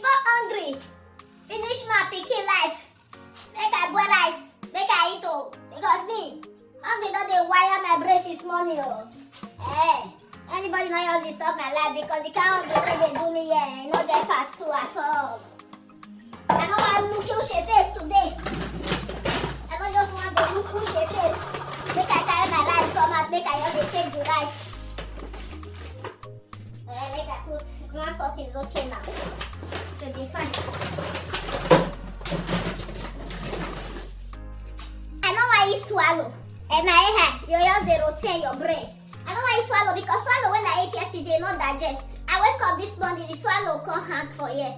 before hungry, finish my pikin life. Make I boil rice, make I eat oh. Because me, hungry don dey wire my brain since morning oh. Anybody know else disturb my life because the kind hungry wey dey do me here, no get part 2 at all. I no wan look you she face today. I no just want to look you she face. Make I carry my rice come out, make I just dey take the rice. Make I put one cup is okay now. To be fine. I know why you swallow. And my hair, you just dey rotate your brain. I know why you swallow because swallow when I ate yesterday not digest. I wake up this morning, the swallow come hang for here.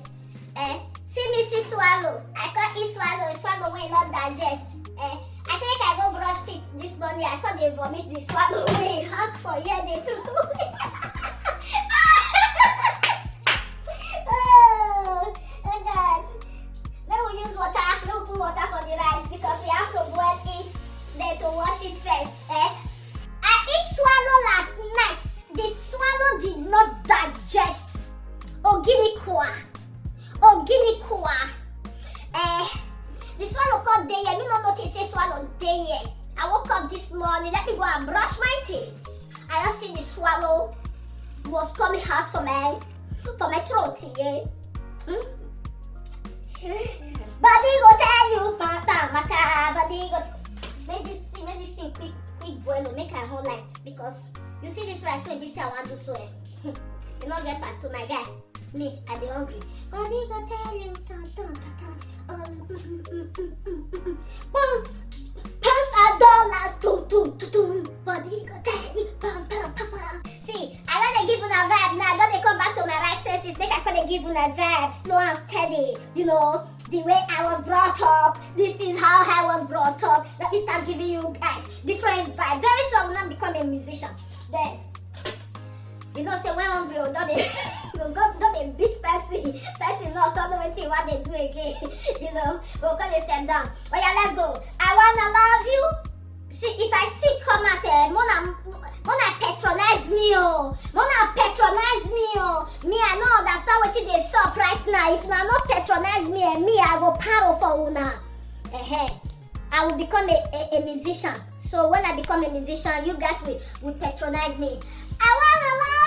See me see swallow. I can't eat swallow when not digest. I say make I go brush teeth this morning. I can't dey vomit the swallow when hang for here. They threw away. Oh God. Then we use water. No put water for the rice because we have to boil it. Then to wash it first. I eat swallow last night. The swallow did not digest. Guinea kwa. The swallow got day here. Me no notice say swallow day here. I woke up this morning. Let me go and brush my teeth. I just see the swallow was coming out from my throat here. Body go tell you, body go. Make this thing quick boil. Make I hold light because you see this rice. Maybe say I want to sew it. You not get back to my guy. Me, I dey hungry. Body go tell you, pounds and dollars, body go tell you, See, I don't dey give una vibe now. Don't dey come back to my right senses. Make I come dey give una vibe, slow and steady. You know, the way I was brought up. This is how I was brought up. Let me start giving you guys different vibe. Very soon I will not become a musician. Then. You know, say when hungry, don't they beat person not don't know what they do again. You know, we'll call they step down. Oh yeah, let's go. I wanna love you. See, if I see come at Mona patronize me, oh. Mona patronize me, oh. Me, I know understand what they suck right now. If na not patronize me, I go paro for una. I will become a musician. So when I become a musician, you guys will patronize me. I wanna love